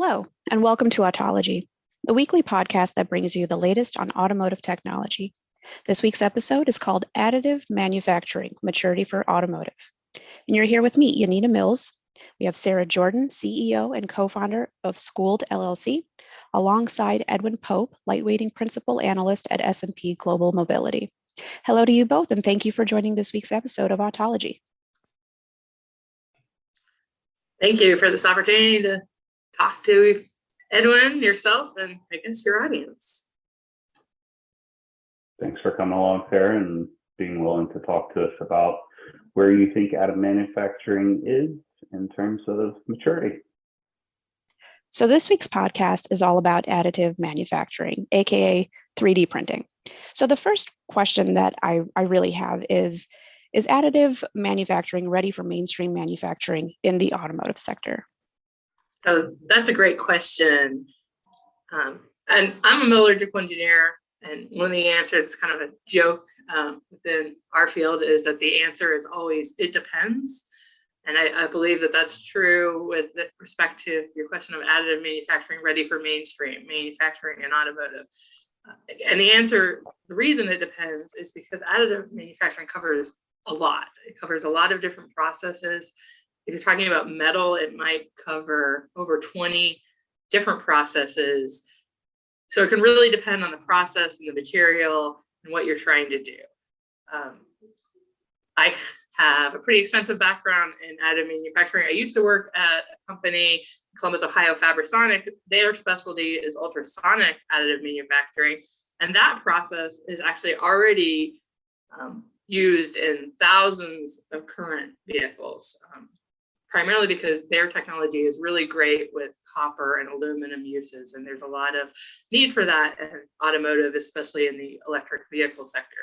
Hello, and welcome to Autology, the weekly podcast that brings you the latest on automotive technology. This week's episode is called Additive Manufacturing, Maturity for Automotive. And you're here with me, Yanina Mills. We have Sarah Jordan, CEO and co-founder of Schooled LLC, alongside Edwin Pope, lightweighting principal analyst at S&P Global Mobility. Hello to you both, and thank you for joining this week's episode of Autology. Thank you for this opportunity to talk to Edwin, yourself, and I guess your audience. Thanks for coming along, Sarah, and being willing to talk to us about where you think additive manufacturing is in terms of maturity. So this week's podcast is all about additive manufacturing, aka 3D printing. So the first question that I really have is additive manufacturing ready for mainstream manufacturing in the automotive sector? So that's a great question. And I'm a metallurgical engineer, and one of the answers is kind of a joke within our field is that the answer is always, it depends. And I believe that that's true with respect to your question of additive manufacturing ready for mainstream manufacturing in automotive. And the reason it depends is because additive manufacturing covers a lot. It covers a lot of different processes. If you're talking about metal, it might cover over 20 different processes. So it can really depend on the process and the material and what you're trying to do. I have a pretty extensive background in additive manufacturing. I used to work at a company in Columbus, Ohio, Fabriconic. Their specialty is ultrasonic additive manufacturing. And that process is actually already used in thousands of current vehicles, primarily because their technology is really great with copper and aluminum uses. And there's a lot of need for that in automotive, especially in the electric vehicle sector.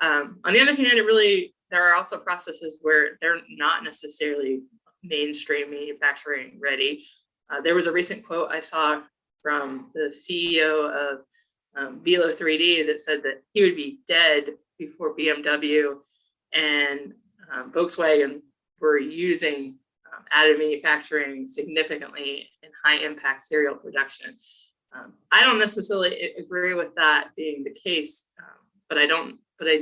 On the other hand, there are also processes where they're not necessarily mainstream manufacturing ready. There was a recent quote I saw from the CEO of Velo 3D that said that he would be dead before BMW and Volkswagen were using additive manufacturing significantly in high impact serial production. I don't necessarily agree with that being the case, but I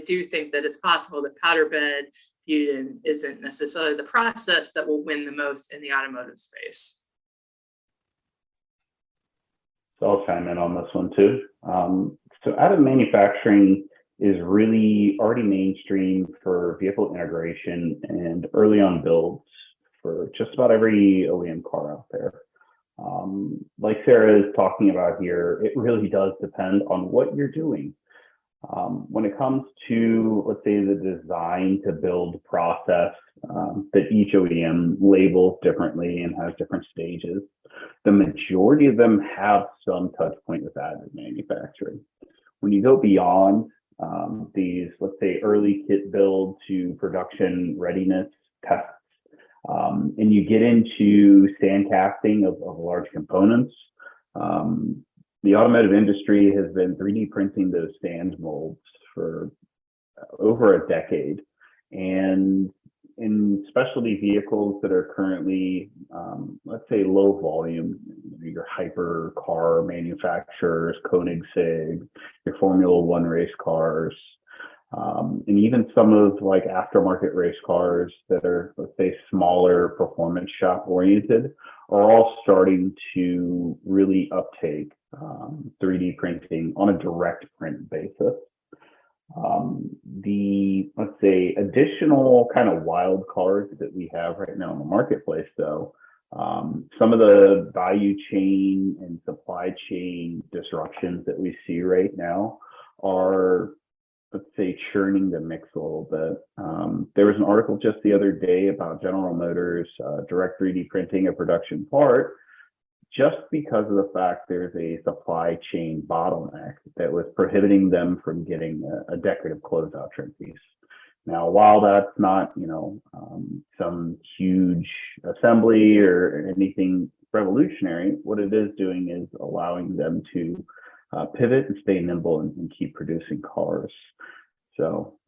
do think that it's possible that powder bed fusion isn't necessarily the process that will win the most in the automotive space. So I'll chime in on this one too. So additive manufacturing is really already mainstream for vehicle integration and early on builds for just about every OEM car out there. Like Sarah is talking about here, it really does depend on what you're doing. When it comes to, let's say, the design to build process that each OEM labels differently and has different stages, the majority of them have some touch point with additive manufacturing. When you go beyond these, let's say, early kit build to production readiness tests, and you get into sand casting of large components, the automotive industry has been 3D printing those sand molds for over a decade. And in specialty vehicles that are currently, let's say, low volume, your hyper car manufacturers, Koenigsegg, your Formula One race cars, and even some of like aftermarket race cars that are, let's say, smaller performance shop oriented, are all starting to really uptake 3D printing on a direct print basis. The, let's say, additional kind of wild cards that we have right now in the marketplace, though, some of the value chain and supply chain disruptions that we see right now are, let's say, churning the mix a little bit. There was an article just the other day about General Motors direct 3D printing a production part just because of the fact there's a supply chain bottleneck that was prohibiting them from getting a decorative closeout trim piece. Now, while that's not, some huge assembly or anything revolutionary, what it is doing is allowing them to pivot and stay nimble and keep producing cars. So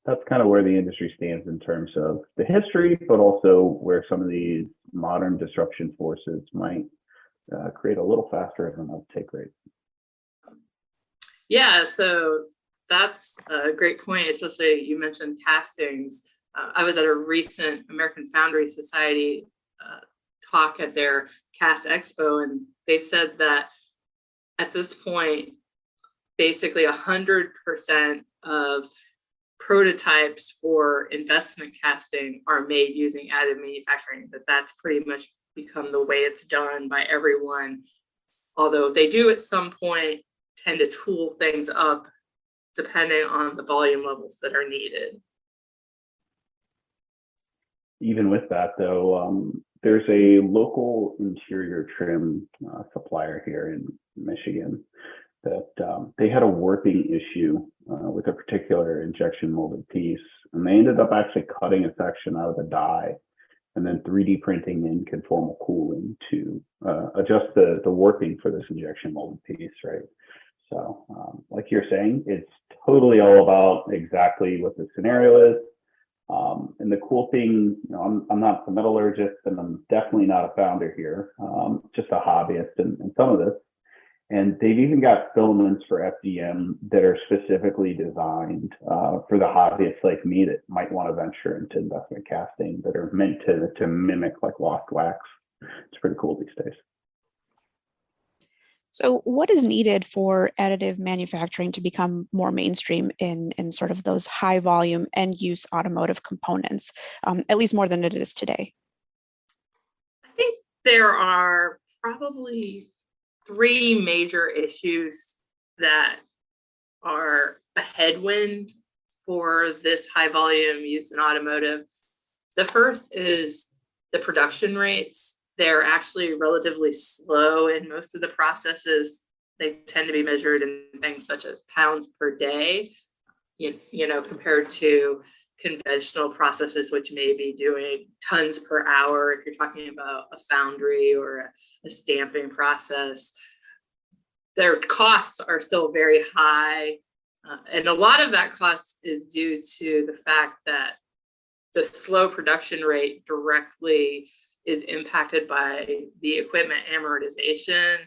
that's kind of where the industry stands in terms of the history, but also where some of these modern disruption forces might create a little faster of an uptake rate? Yeah, so that's a great point, especially you mentioned castings. I was at a recent American Foundry Society talk at their Cast Expo, and they said that at this point, basically 100% of prototypes for investment casting are made using additive manufacturing, that's pretty much become the way it's done by everyone. Although they do at some point tend to tool things up depending on the volume levels that are needed. Even with that, though, there's a local interior trim supplier here in Michigan that they had a warping issue with a particular injection molded piece, and they ended up actually cutting a section out of the die and then 3D printing in conformal cooling to adjust the warping for this injection molded piece, right? So like you're saying, it's totally all about exactly what the scenario is. And the cool thing, I'm not a metallurgist, and I'm definitely not a founder here, just a hobbyist in some of this. And they've even got filaments for FDM that are specifically designed for the hobbyists like me that might want to venture into investment casting, that are meant to mimic like lost wax. It's pretty cool these days. So what is needed for additive manufacturing to become more mainstream in sort of those high volume end use automotive components, at least more than it is today? I think there are probably 3 major issues that are a headwind for this high volume use in automotive. The first is the production rates. They're actually relatively slow in most of the processes. They tend to be measured in things such as pounds per day, compared to conventional processes, which may be doing tons per hour. If you're talking about a foundry or a stamping process, their costs are still very high. And a lot of that cost is due to the fact that the slow production rate directly is impacted by the equipment amortization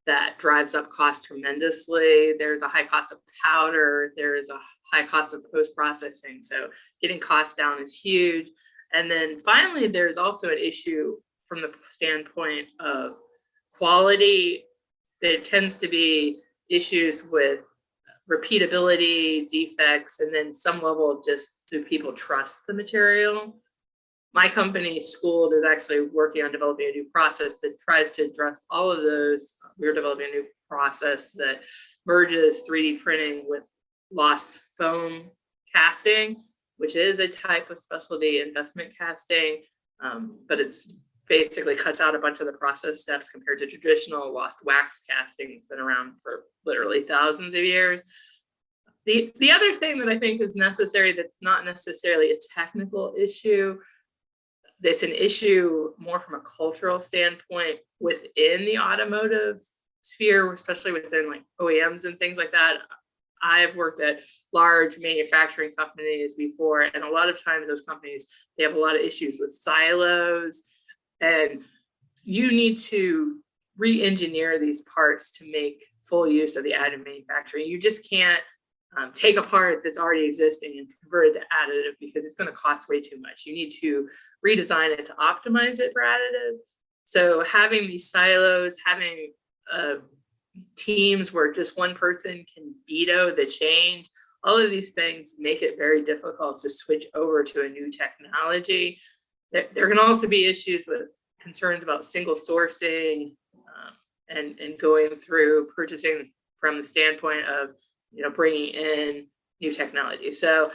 that drives up cost tremendously. There's a high cost of powder. There is a high cost of post-processing. So getting costs down is huge. And then finally, there's also an issue from the standpoint of quality. There tends to be issues with repeatability, defects, and then some level of just, do people trust the material? My company, Schooled, is actually working on developing a new process that tries to address all of those. We're developing a new process that merges 3D printing with lost foam casting, which is a type of specialty investment casting, but it's basically cuts out a bunch of the process steps compared to traditional lost wax casting. It's been around for literally thousands of years. The other thing that I think is necessary, that's not necessarily a technical issue, it's an issue more from a cultural standpoint within the automotive sphere, especially within like OEMs and things like that. I've worked at large manufacturing companies before, and a lot of times those companies, they have a lot of issues with silos, and you need to re-engineer these parts to make full use of the additive manufacturing. You just can't take a part that's already existing and convert it to additive, because it's going to cost way too much. You need to redesign it to optimize it for additive. So having these silos, having teams where just one person can veto the change, all of these things make it very difficult to switch over to a new technology. There can also be issues with concerns about single sourcing and going through purchasing from the standpoint of bringing in new technology. So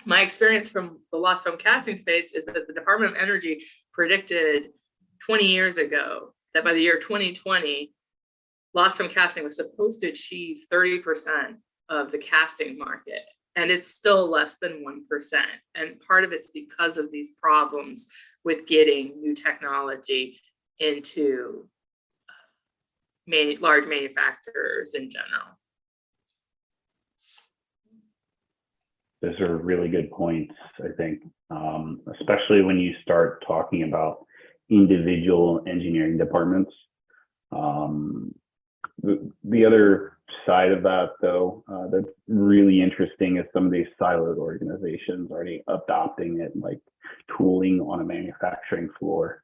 my experience from the lost foam casting space is that the Department of Energy predicted 20 years ago that by the year 2020, lost foam casting was supposed to achieve 30% of the casting market, and it's still less than 1%. And part of it's because of these problems with getting new technology into large manufacturers in general. Those are really good points, I think, especially when you start talking about individual engineering departments. The other side of that, though, that's really interesting is some of these siloed organizations already adopting it, like tooling on a manufacturing floor.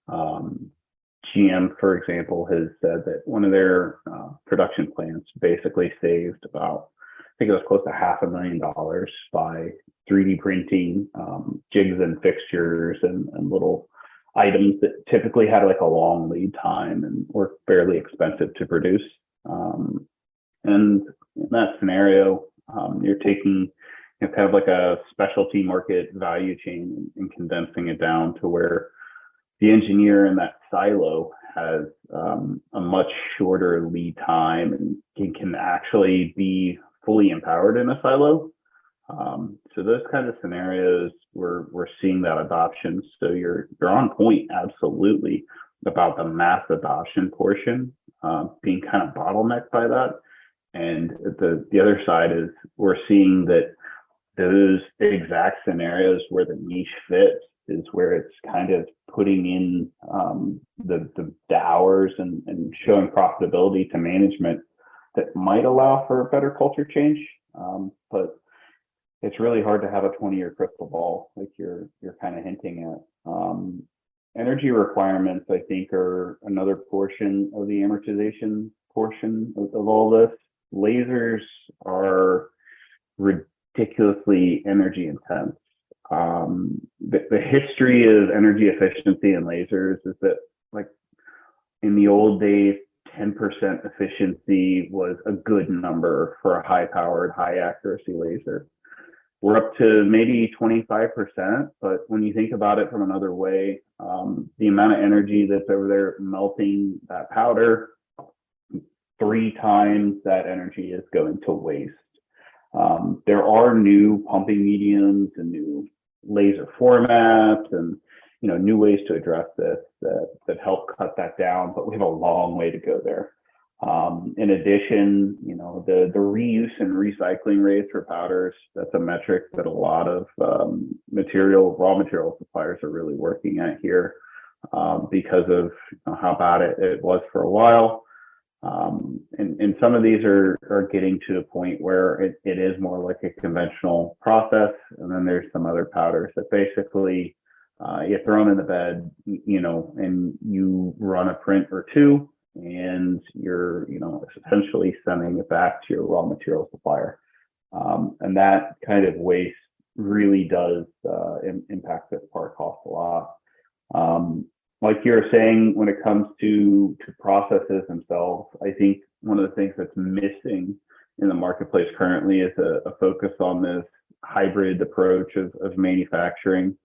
GM, for example, has said that one of their production plants basically saved about, I think it was close to $500,000 by 3D printing jigs and fixtures and little items that typically had like a long lead time and were fairly expensive to produce. And in that scenario, you're taking kind of like a specialty market value chain and condensing it down to where the engineer in that silo has a much shorter lead time and can actually be fully empowered in a silo. So those kinds of scenarios, we're seeing that adoption. So you're on point, absolutely, about the mass adoption portion being kind of bottlenecked by that. And the other side is we're seeing that those exact scenarios where the niche fits is where it's kind of putting in the hours and showing profitability to management that might allow for a better culture change. But it's really hard to have a 20-year crystal ball like you're kind of hinting at. Energy requirements, I think, are another portion of the amortization portion of all this. Lasers are ridiculously energy intense. The history of energy efficiency in lasers is that, like, in the old days, 10% efficiency was a good number for a high-powered, high-accuracy laser. We're up to maybe 25%, but when you think about it from another way, the amount of energy that's over there melting that powder, 3 times that energy is going to waste. There are new pumping mediums and new laser formats and new ways to address this that help cut that down, but we have a long way to go there. In addition, the reuse and recycling rates for powders, that's a metric that a lot of raw material suppliers are really working at here because of how bad it was for a while. And some of these are getting to a point where it is more like a conventional process. And then there's some other powders that basically you throw them in the bed, and you run a print or two, and you're, essentially sending it back to your raw material supplier. And that kind of waste really does impact this part cost a lot. Like you're saying, when it comes to processes themselves, I think one of the things that's missing in the marketplace currently is a focus on this hybrid approach of manufacturing.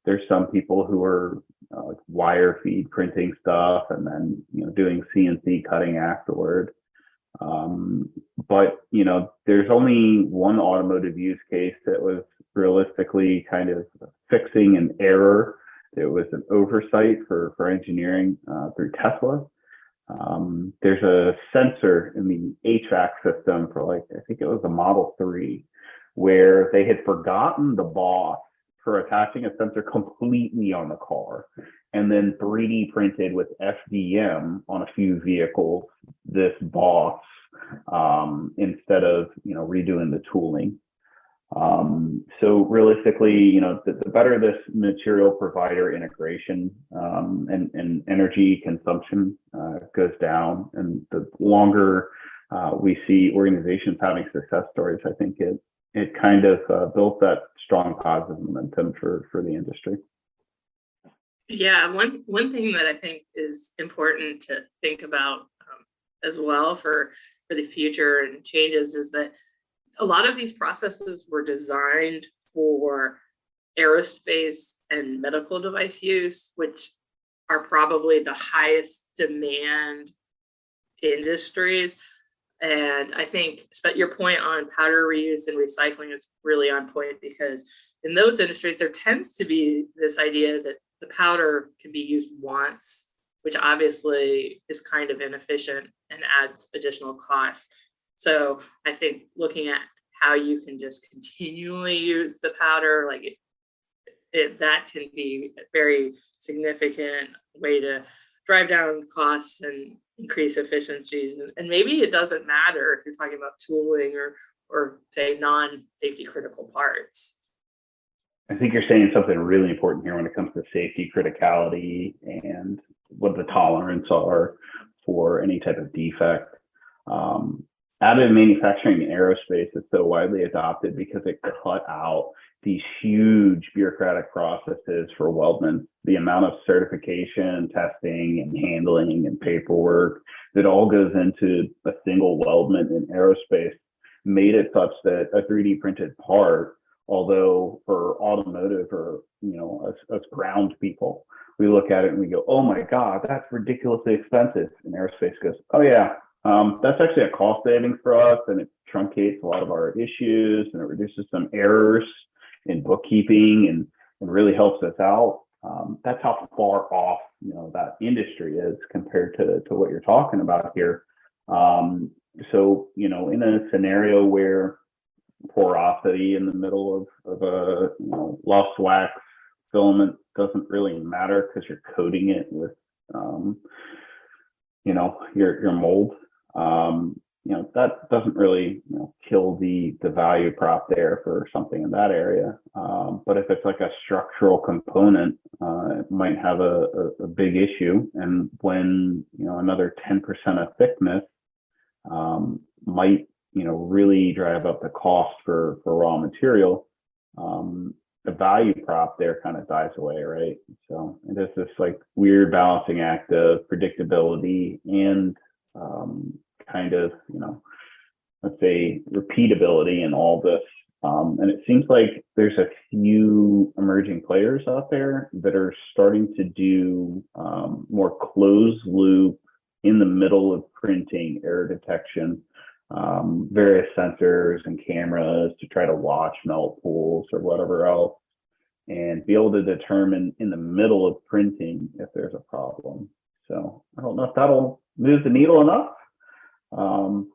There's some people who are like wire feed printing stuff and then doing CNC cutting afterward. But there's only one automotive use case that was realistically kind of fixing an error. It was an oversight for engineering through Tesla. There's a sensor in the HVAC system for, like, I think it was a Model 3, where they had forgotten the boss for attaching a sensor completely on the car, and then 3D printed with FDM on a few vehicles this boss instead of redoing the tooling. So realistically, the better this material provider integration and energy consumption goes down, and the longer we see organizations having success stories, I think it kind of built that strong positive momentum for the industry. Yeah, one thing that I think is important to think about as well for the future and changes is that a lot of these processes were designed for aerospace and medical device use, which are probably the highest demand industries. And I think your point on powder reuse and recycling is really on point, because in those industries, there tends to be this idea that the powder can be used once, which obviously is kind of inefficient and adds additional costs. So I think looking at how you can just continually use the powder, like that can be a very significant way to drive down costs and increase efficiencies. And maybe it doesn't matter if you're talking about tooling or say non-safety critical parts. I think you're saying something really important here when it comes to safety criticality and what the tolerance are for any type of defect. Additive manufacturing in aerospace is so widely adopted because it cut out these huge bureaucratic processes for weldment. The amount of certification, testing, and handling and paperwork that all goes into a single weldment in aerospace made it such that a 3D printed part, although for automotive or us ground people, we look at it and we go, oh my God, that's ridiculously expensive. And aerospace goes, oh yeah, that's actually a cost savings for us, and it truncates a lot of our issues, and it reduces some errors in bookkeeping and really helps us out. That's how far off that industry is compared to what you're talking about here. So in a scenario where porosity in the middle of a lost wax filament doesn't really matter because you're coating it with your mold, that doesn't really kill the value prop there for something in that area. But if it's like a structural component, it might have a big issue. And when another 10% of thickness might really drive up the cost for raw material, the value prop there kind of dies away, right? So it is this like weird balancing act of predictability and kind of let's say repeatability in all this. And it seems like there's a few emerging players out there that are starting to do more closed loop in the middle of printing error detection, various sensors and cameras to try to watch melt pools or whatever else, and be able to determine in the middle of printing if there's a problem. So I don't know if that'll move the needle enough,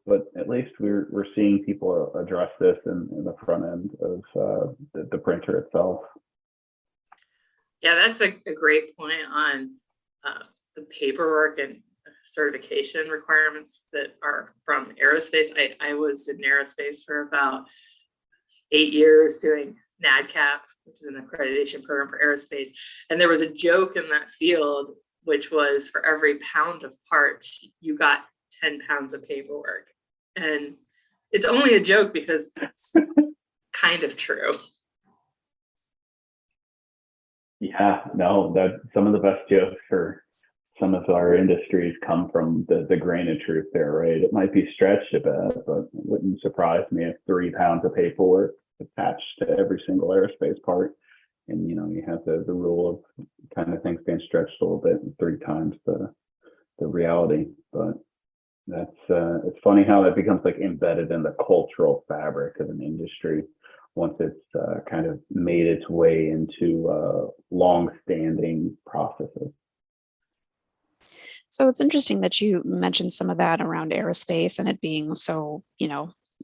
but at least we're seeing people address this in the front end of the printer itself. Yeah, that's a great point on the paperwork and certification requirements that are from aerospace. I was in aerospace for about 8 years doing NADCAP, which is an accreditation program for aerospace. And there was a joke in that field, which was for every pound of parts, you got 10 pounds of paperwork. And it's only a joke because that's kind of true. Yeah, no, that some of the best jokes for some of our industries come from the grain of truth there, right? It might be stretched a bit, but it wouldn't surprise me if 3 pounds of paperwork attached to every single aerospace part. And, you have the rule of kind of things being stretched a little bit, 3 times the reality. But that's, it's funny how that becomes like embedded in the cultural fabric of an industry once it's kind of made its way into long-standing processes. So it's interesting that you mentioned some of that around aerospace and it being so,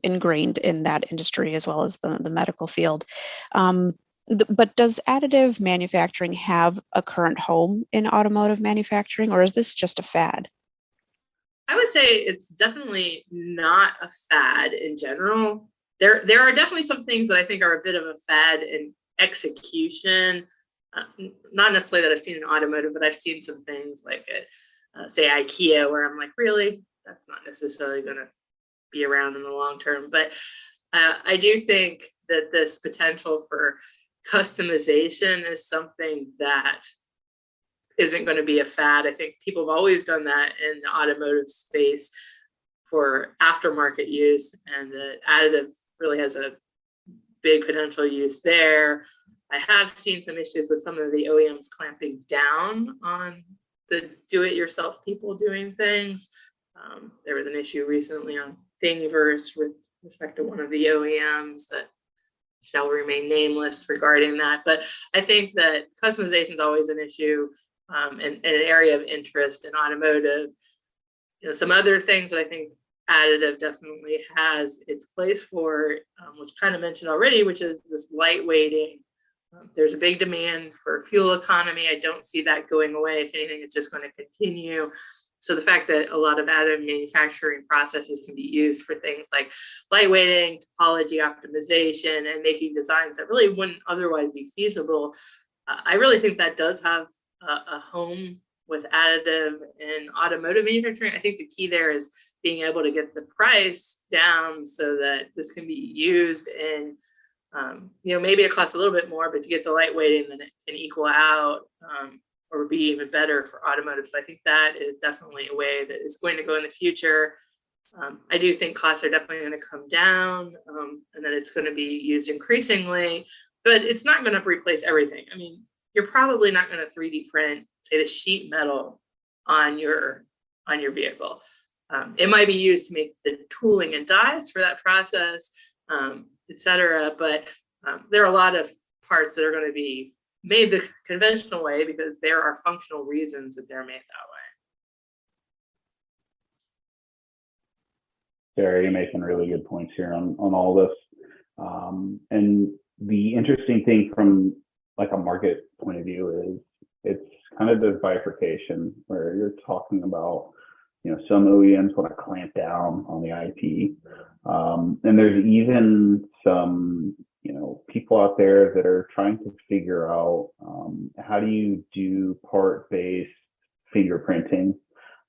ingrained in that industry as well as the medical field. But does additive manufacturing have a current home in automotive manufacturing, or is this just a fad? I would say it's definitely not a fad in general. There are definitely some things that I think are a bit of a fad in execution. Not necessarily that I've seen in automotive, but I've seen some things like say IKEA, where I'm like, really, that's not necessarily going to be around in the long term. But I do think that this potential for customization is something that isn't going to be a fad. I think people have always done that in the automotive space for aftermarket use, and the additive really has a big potential use there. I have seen some issues with some of the OEMs clamping down on the do-it-yourself people doing things. There was an issue recently on Thingiverse with respect to one of the OEMs that shall remain nameless regarding that. But I think that customization is always an issue and an area of interest in automotive. Some other things that I think additive definitely has its place for was kind of mentioned already, which is this lightweighting. There's a big demand for fuel economy. I don't see that going away. If anything, it's just going to continue. So the fact that a lot of additive manufacturing processes can be used for things like lightweighting, topology optimization, and making designs that really wouldn't otherwise be feasible, I really think that does have a home with additive in automotive manufacturing. I think the key there is being able to get the price down so that this can be used in, maybe it costs a little bit more, but if you get the lightweighting, then it can equal out or be even better for automotive. So I think that is definitely a way that is going to go in the future. I do think costs are definitely going to come down, and that it's going to be used increasingly, but it's not going to replace everything. I mean, you're probably not going to 3D print, say, the sheet metal on your vehicle. It might be used to make the tooling and dies for that process, et cetera. But there are a lot of parts that are going to be made the conventional way because there are functional reasons that they're made that way. Sarah, you're making really good points here on all this. And the interesting thing from like a market point of view is it's kind of this bifurcation where you're talking about, some OEMs want to clamp down on the IP. And there's even some, people out there that are trying to figure out how do you do part-based fingerprinting,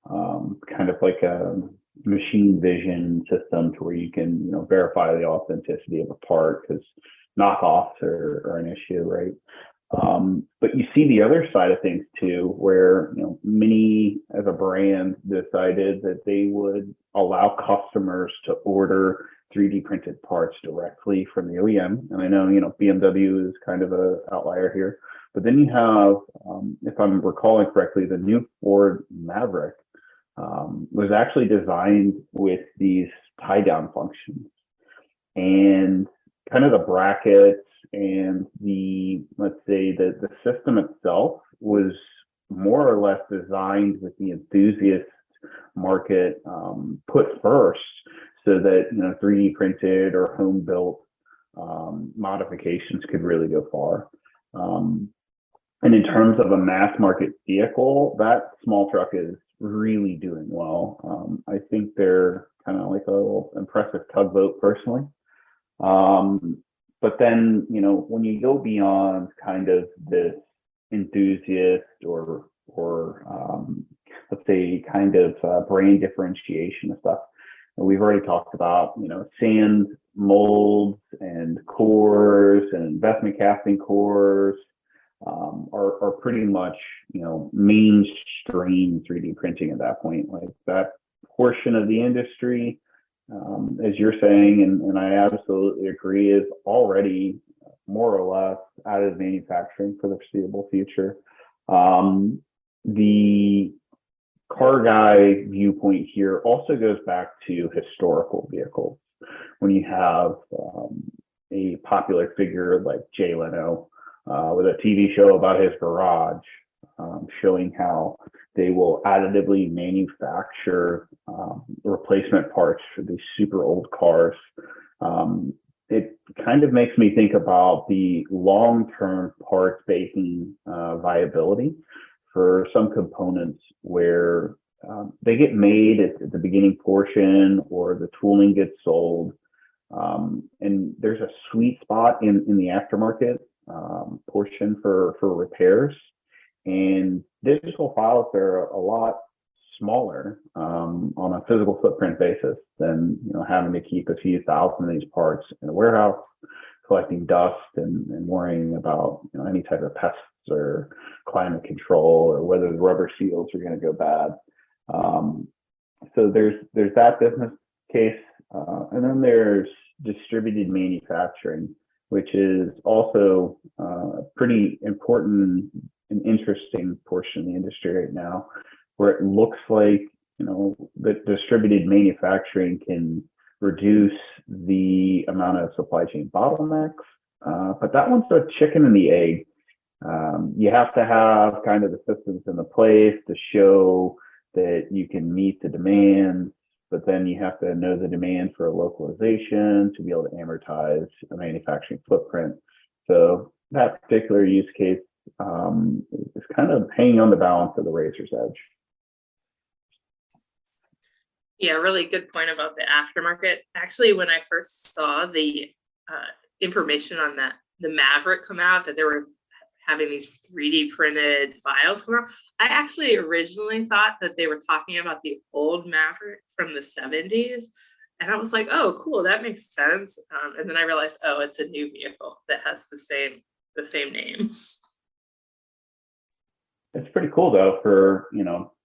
kind of like a machine vision system to where you can, verify the authenticity of a part, because knockoffs are an issue, right? But you see the other side of things too, where Mini as a brand decided that they would allow customers to order 3D printed parts directly from the OEM. And I know BMW is kind of an outlier here, but then you have, if I'm recalling correctly, the new Ford Maverick was actually designed with these tie down functions, and kind of the brackets and let's say the system itself was more or less designed with the enthusiast market put first, so that 3D printed or home built modifications could really go far. And in terms of a mass market vehicle, that small truck is really doing well. I think they're kind of like a little impressive tugboat personally. But then, when you go beyond kind of this enthusiast or let's say kind of brand differentiation and stuff, and we've already talked about, sand molds and cores and investment casting cores are pretty much, mainstream 3D printing at that point. Like that portion of the industry, as you're saying, and I absolutely agree, is already more or less additive manufacturing for the foreseeable future. The car guy viewpoint here also goes back to historical vehicles. When you have a popular figure like Jay Leno with a TV show about his garage, showing how they will additively manufacture replacement parts for these super old cars. It kind of makes me think about the long-term parts making viability for some components where they get made at the beginning portion or the tooling gets sold. And there's a sweet spot in the aftermarket portion for repairs. And digital files are a lot smaller on a physical footprint basis than having to keep a few thousand of these parts in a warehouse, collecting dust and worrying about any type of pests or climate control or whether the rubber seals are going to go bad. So there's that business case, and then there's distributed manufacturing, which is also a pretty important an interesting portion of the industry right now, where it looks like that distributed manufacturing can reduce the amount of supply chain bottlenecks, but that one's the chicken and the egg. You have to have kind of the systems in the place to show that you can meet the demand, but then you have to know the demand for a localization to be able to amortize a manufacturing footprint. So that particular use case is kind of hanging on the balance of the razor's edge. Yeah, really good point about the aftermarket. Actually, when I first saw the information on that, the Maverick come out, that they were having these 3D printed files come out, I actually originally thought that they were talking about the old Maverick from the 70s. And I was like, oh, cool, that makes sense. And then I realized, oh, it's a new vehicle that has the same name. It's pretty cool though, for,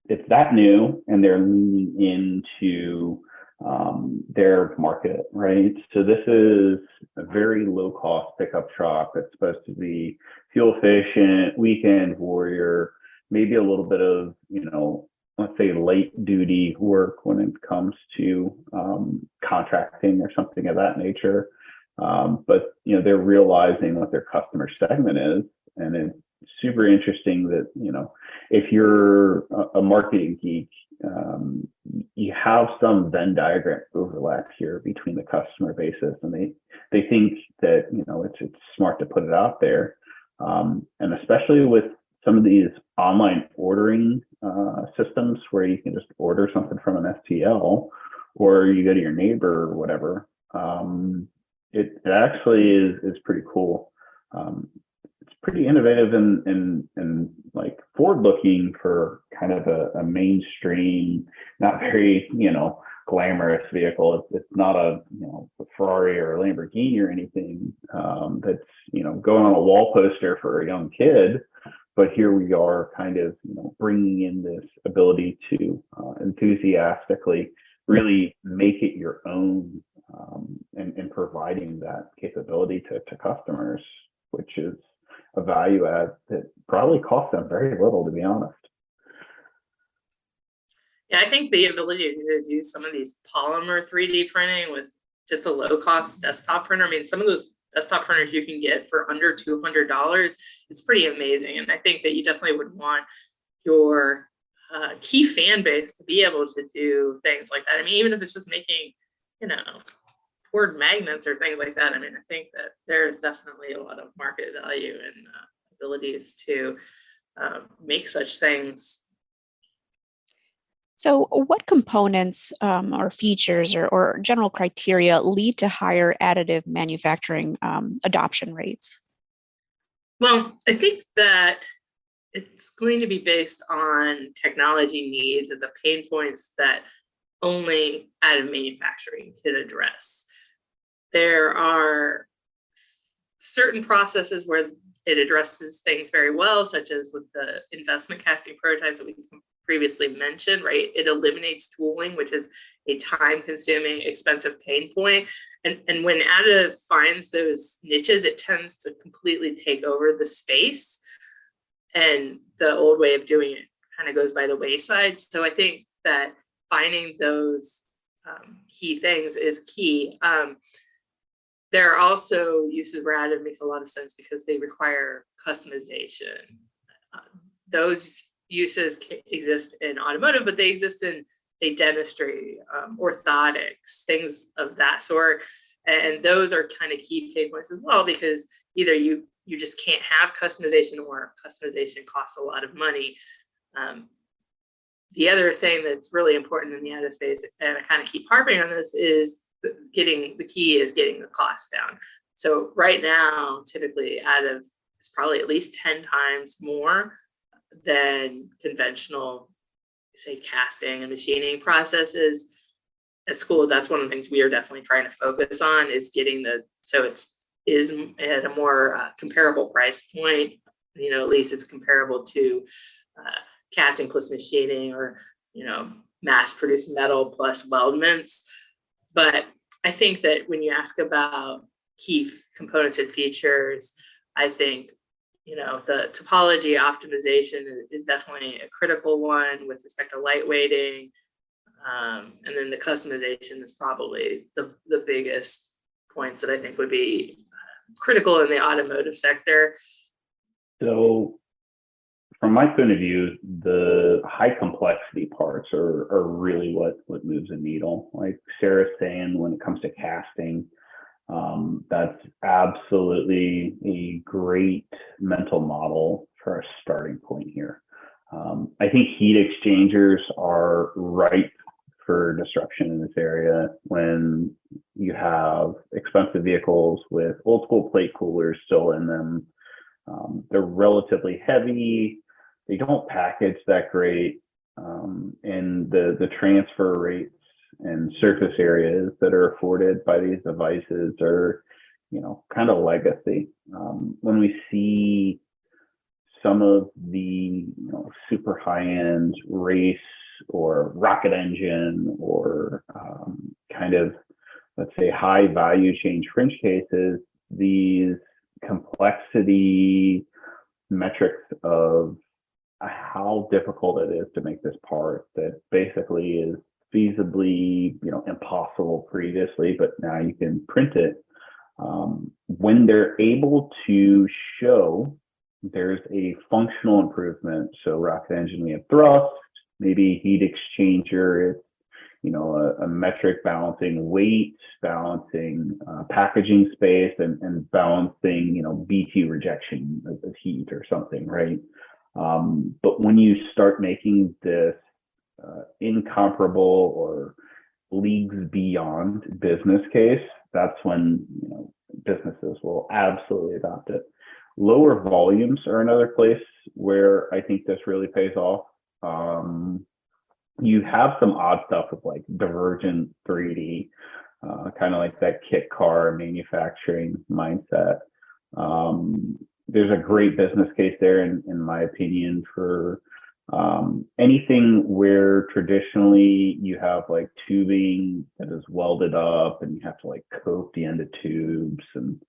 it's that new and they're leaning into their market, right? So this is a very low cost pickup truck that's supposed to be fuel efficient, weekend warrior, maybe a little bit of, let's say light duty work when it comes to contracting or something of that nature. But they're realizing what their customer segment is, and it's super interesting that if you're a marketing geek, you have some Venn diagram overlap here between the customer bases, and they think that it's smart to put it out there, and especially with some of these online ordering systems where you can just order something from an FTL, or you go to your neighbor or whatever. It actually is pretty cool. It's pretty innovative and like forward looking for kind of a mainstream, not very glamorous vehicle. It's not a a Ferrari or a Lamborghini or anything that's going on a wall poster for a young kid. But here we are, kind of bringing in this ability to enthusiastically really make it your own, and providing that capability to customers, which is a value add that probably costs them very little, to be honest. Yeah, I think the ability to do some of these polymer 3D printing with just a low cost desktop printer. I mean, some of those desktop printers you can get for under $200. It's pretty amazing. And I think that you definitely would want your key fan base to be able to do things like that. I mean, even if it's just making, Ford magnets or things like that. I mean, I think that there's definitely a lot of market value and abilities to make such things. So what components or features or general criteria lead to higher additive manufacturing adoption rates? Well, I think that it's going to be based on technology needs and the pain points that only additive manufacturing can address. There are certain processes where it addresses things very well, such as with the investment casting prototypes that we previously mentioned, right? It eliminates tooling, which is a time-consuming, expensive pain point. And when additive finds those niches, it tends to completely take over the space. And the old way of doing it kind of goes by the wayside. So I think that finding those key things is key. There are also uses where additive makes a lot of sense because they require customization. Those uses exist in automotive, but they exist in, say, dentistry, orthotics, things of that sort. And those are kind of key pain points as well, because either you just can't have customization, or customization costs a lot of money. The other thing that's really important in the additive space, and I kind of keep harping on this, is getting the cost down. So right now, typically additive is probably at least 10 times more than conventional, say, casting and machining processes. At school, that's one of the things we are definitely trying to focus on, is getting is at a more comparable price point. At least it's comparable to casting plus machining, or mass produced metal plus weldments. But I think that when you ask about key components and features, I think the topology optimization is definitely a critical one with respect to lightweighting, and then the customization is probably the biggest points that I think would be critical in the automotive sector. So from my point of view, the high complexity parts are really what moves the needle. Like Sarah's saying, when it comes to casting, that's absolutely a great mental model for a starting point here. I think heat exchangers are ripe for destruction in this area when you have expensive vehicles with old school plate coolers still in them. They're relatively heavy. They don't package that great. And the transfer rates and surface areas that are afforded by these devices are, kind of legacy. When we see some of the super high-end race or rocket engine or kind of, let's say, high value chain fringe cases, these complexity metrics of how difficult it is to make this part that basically is feasibly impossible previously, but now you can print it. When they're able to show there's a functional improvement, so rocket engine, we have thrust, maybe heat exchanger, it's a metric balancing weight, balancing packaging space, and balancing BT rejection of heat or something, right? But when you start making this incomparable or leagues beyond business case, that's when businesses will absolutely adopt it. Lower volumes are another place where I think this really pays off. You have some odd stuff with like divergent 3D, kind of like that kit car manufacturing mindset. There's a great business case there, in my opinion, for anything where traditionally you have like tubing that is welded up and you have to like coat the end of tubes and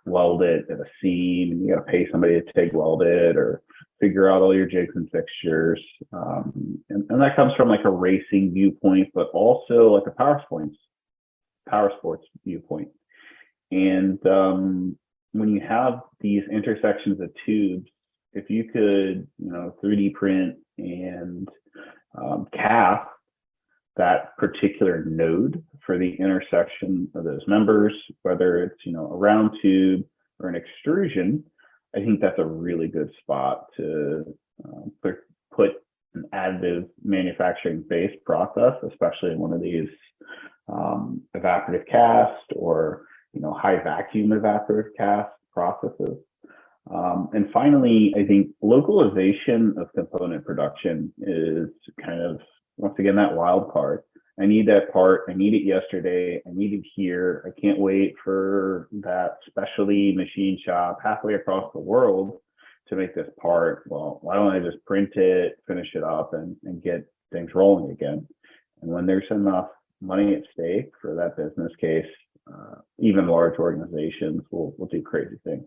weld it at a seam, and you got to pay somebody to TIG weld it or figure out all your jigs and fixtures. And that comes from like a racing viewpoint, but also like a power sports viewpoint. And when you have these intersections of tubes, if you could, 3D print and cast that particular node for the intersection of those members, whether it's, a round tube or an extrusion, I think that's a really good spot to put an additive manufacturing based process, especially in one of these evaporative cast or, high vacuum evaporative cast processes. And finally, I think localization of component production is kind of, once again, that wild card. I need that part. I need it yesterday. I need it here. I can't wait for that specialty machine shop halfway across the world to make this part. Well, why don't I just print it, finish it up, and get things rolling again? And when there's enough money at stake for that business case, even large organizations will do crazy things.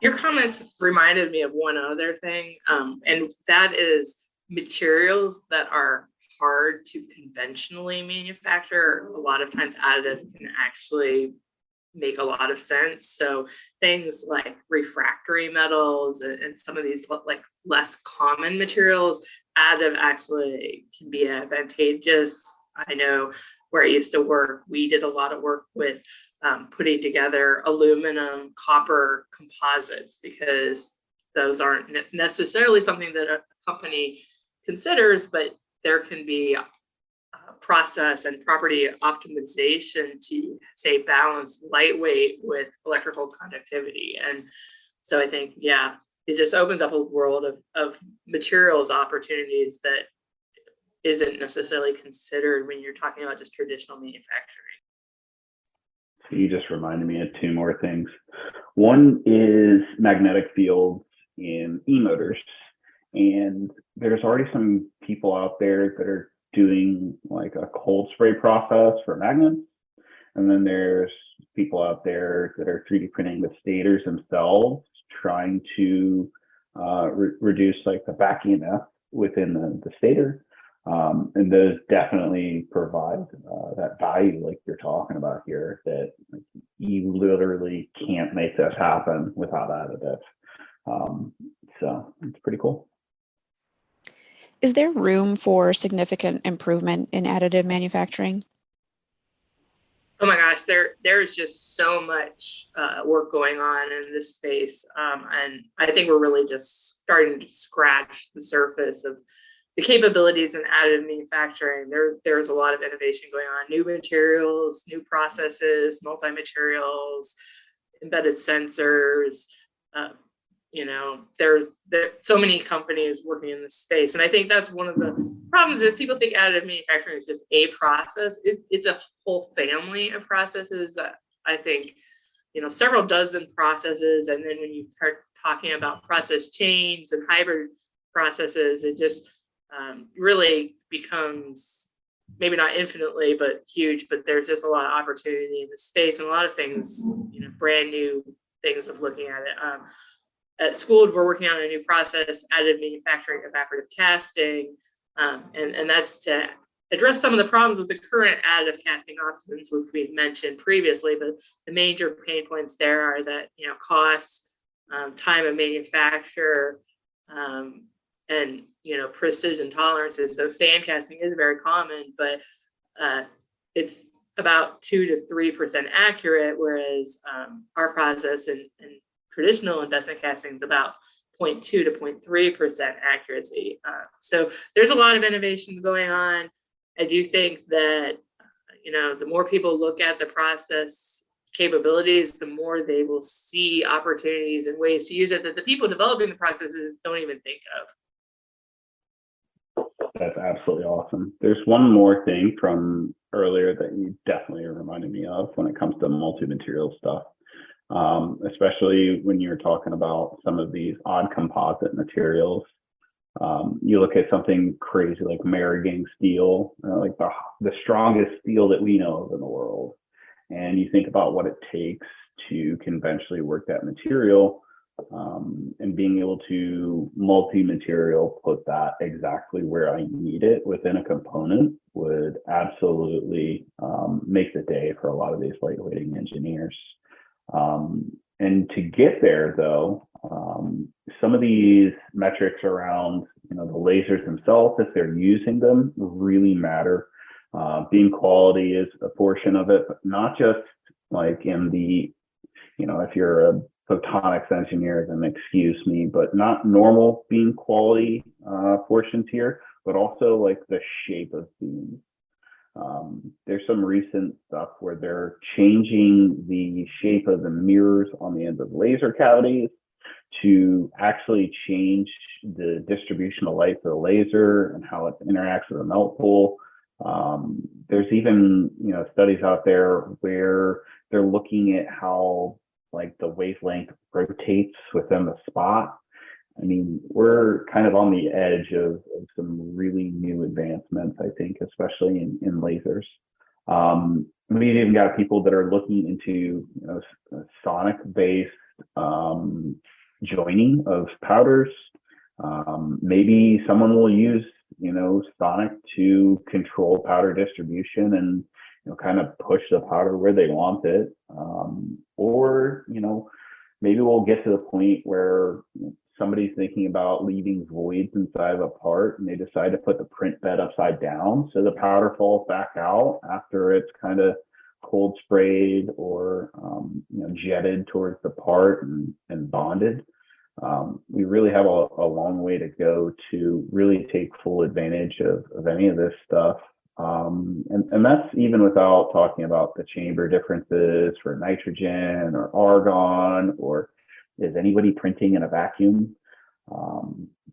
Your comments reminded me of one other thing, and that is materials that are hard to conventionally manufacture. A lot of times additive can actually make a lot of sense. So things like refractory metals and some of these like less common materials, additive actually can be advantageous. I know where I used to work, we did a lot of work with putting together aluminum copper composites, because those aren't necessarily something that a company considers, but there can be process and property optimization to say balance lightweight with electrical conductivity. And so I think, it just opens up a world of materials opportunities that isn't necessarily considered when you're talking about just traditional manufacturing. You just reminded me of two more things. One is magnetic fields in e-motors. And there's already some people out there that are doing like a cold spray process for magnets. And then there's people out there that are 3D printing the stators themselves, trying to reduce like the back EMF within the stator. And those definitely provide that value like you're talking about here, that you literally can't make this happen without additive. So it's pretty cool. Is there room for significant improvement in additive manufacturing? Oh my gosh, there is just so much work going on in this space. And I think we're really just starting to scratch the surface of the capabilities in additive manufacturing, there's a lot of innovation going on, new materials, new processes, multi-materials, embedded sensors. There's so many companies working in this space. And I think that's one of the problems is people think additive manufacturing is just a process. It's a whole family of processes. I think, several dozen processes. And then when you start talking about process chains and hybrid processes, it just really becomes maybe not infinitely, but huge. But there's just a lot of opportunity in the space and a lot of things, brand new things of looking at it. At school, we're working on a new process, additive manufacturing, evaporative casting, and that's to address some of the problems with the current additive casting options, which we've mentioned previously. But the major pain points there are that cost, time of manufacture, and precision tolerances. So sand casting is very common, but it's about 2 to 3% accurate, whereas our process and traditional investment casting is about 0.2 to 0.3% accuracy. So there's a lot of innovations going on. I do think that the more people look at the process capabilities, the more they will see opportunities and ways to use it that the people developing the processes don't even think of. That's absolutely awesome. There's one more thing from earlier that you definitely reminded me of when it comes to multi-material stuff, especially when you're talking about some of these odd composite materials. You look at something crazy like American steel, like the strongest steel that we know of in the world, and you think about what it takes to conventionally work that material, and being able to multi-material put that exactly where I need it within a component would absolutely make the day for a lot of these lightweighting engineers. And to get there, though, some of these metrics around the lasers themselves, if they're using them, really matter. Beam quality is a portion of it, but not just like in the, if you're a photonics engineer, then excuse me, but not normal beam quality portions here, but also like the shape of beams. There's some recent stuff where they're changing the shape of the mirrors on the ends of laser cavities to actually change the distributional light of the laser and how it interacts with the melt pool. There's even studies out there where they're looking at how like the wavelength rotates within the spot. I mean, we're kind of on the edge of some really new advancements, I think, especially in lasers. We've even got people that are looking into sonic-based joining of powders. Maybe someone will use sonic to control powder distribution and kind of push the powder where they want it. Or maybe we'll get to the point where somebody's thinking about leaving voids inside of a part and they decide to put the print bed upside down so the powder falls back out after it's kind of cold sprayed or jetted towards the part and bonded. We really have a long way to go to really take full advantage of any of this stuff. And that's even without talking about the chamber differences for nitrogen or argon, or is anybody printing in a vacuum?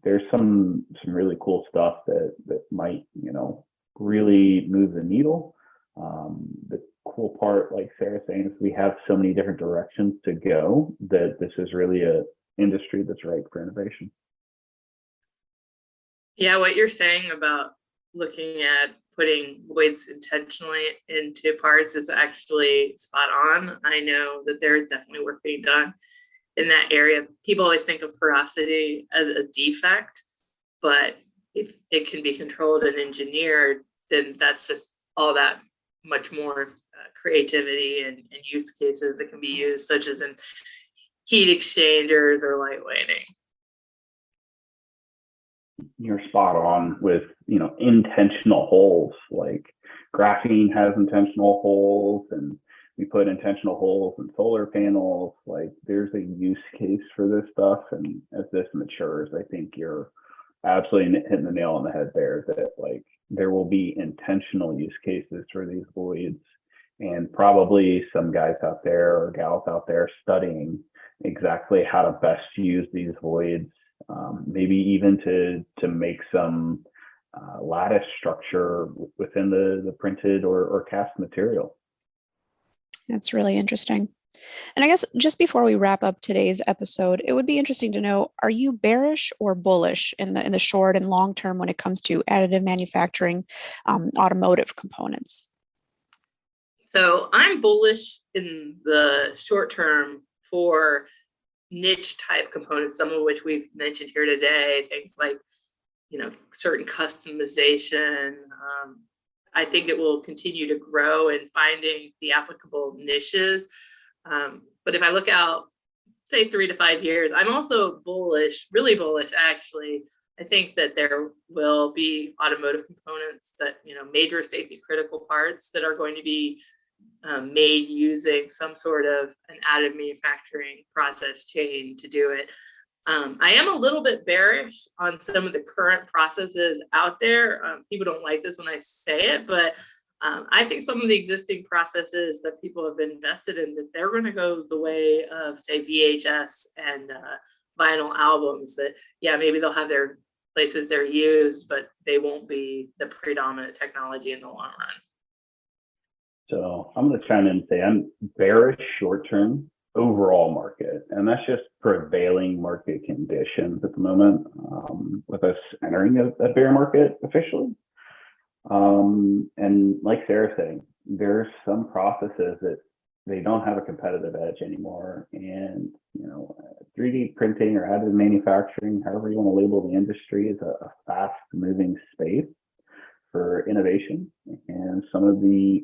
There's some really cool stuff that might really move the needle. The cool part, like Sarah's saying, is we have so many different directions to go that this is really a industry that's ripe for innovation. Yeah, what you're saying about looking at putting voids intentionally into parts is actually spot on. I know that there's definitely work being done in that area. People always think of porosity as a defect, but if it can be controlled and engineered, then that's just all that much more creativity and use cases that can be used, such as in heat exchangers or lightweighting. You're spot on with intentional holes. Like graphene has intentional holes, and we put intentional holes in solar panels. Like there's a use case for this stuff, and as this matures, I think you're absolutely hitting the nail on the head there, that like there will be intentional use cases for these voids, and probably some guys out there or gals out there studying exactly how to best use these voids, maybe even to make some lattice structure within the printed or cast material. That's really interesting. And I guess just before we wrap up today's episode, it would be interesting to know, are you bearish or bullish in the short and long term when it comes to additive manufacturing, automotive components? So I'm bullish in the short term for niche type components, some of which we've mentioned here today, things like, certain customization. I think it will continue to grow in finding the applicable niches. But if I look out, say 3 to 5 years, I'm also bullish, really bullish, actually. I think that there will be automotive components that, major safety critical parts that are going to be made using some sort of an additive manufacturing process chain to do it. I am a little bit bearish on some of the current processes out there. People don't like this when I say it, but I think some of the existing processes that people have been invested in, that they're going to go the way of, say, VHS and vinyl albums. That, yeah, maybe they'll have their places they're used, but they won't be the predominant technology in the long run. So I'm going to chime in and say I'm bearish short term overall market, and that's just prevailing market conditions at the moment, with us entering a bear market officially. And like Sarah said, there's some processes that they don't have a competitive edge anymore, and 3D printing or additive manufacturing, however you want to label the industry, is a fast moving space for innovation, and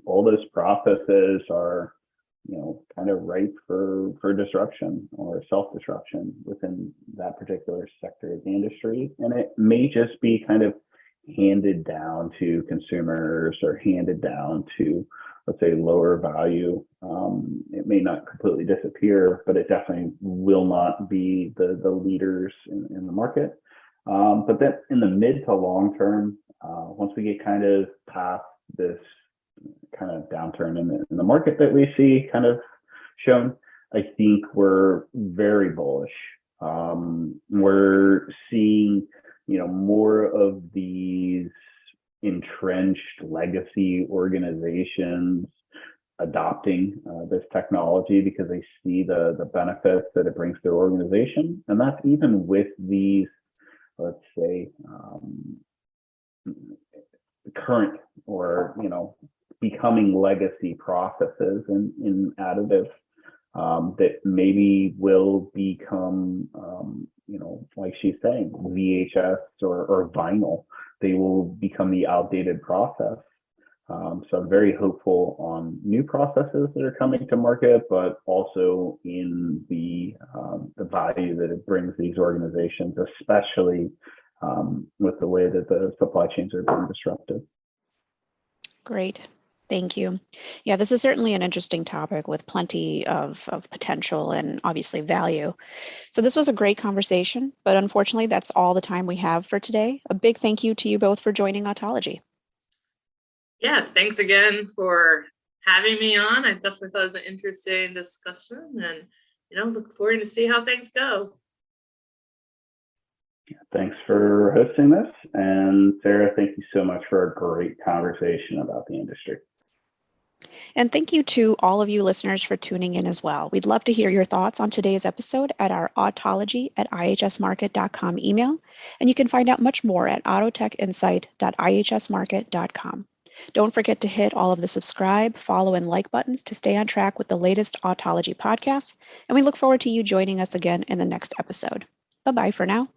all those processes are kind of ripe for disruption or self-disruption within that particular sector of the industry. And it may just be kind of handed down to consumers or handed down to, let's say, lower value. It may not completely disappear, but it definitely will not be the leaders in the market. But then in the mid to long term, once we get kind of past this kind of downturn in the market that we see kind of shown, I think we're very bullish. We're seeing, more of these entrenched legacy organizations adopting this technology because they see the benefits that it brings to their organization. And that's even with these, let's say, current or becoming legacy processes in additive, that maybe will become like she's saying, VHS or vinyl. They will become the outdated process. So I'm very hopeful on new processes that are coming to market, but also in the value that it brings these organizations, especially with the way that the supply chains are being disrupted. Great. Thank you. Yeah, this is certainly an interesting topic with plenty of potential and obviously value. So this was a great conversation, but unfortunately, that's all the time we have for today. A big thank you to you both for joining Autology. Yeah, thanks again for having me on. I definitely thought it was an interesting discussion, and look forward to see how things go. Thanks for hosting this. And Sarah, thank you so much for a great conversation about the industry. And thank you to all of you listeners for tuning in as well. We'd love to hear your thoughts on today's episode at our autology@ihsmarket.com email. And you can find out much more at autotechinsight.ihsmarket.com. Don't forget to hit all of the subscribe, follow, and like buttons to stay on track with the latest Autology podcasts. And we look forward to you joining us again in the next episode. Bye-bye for now.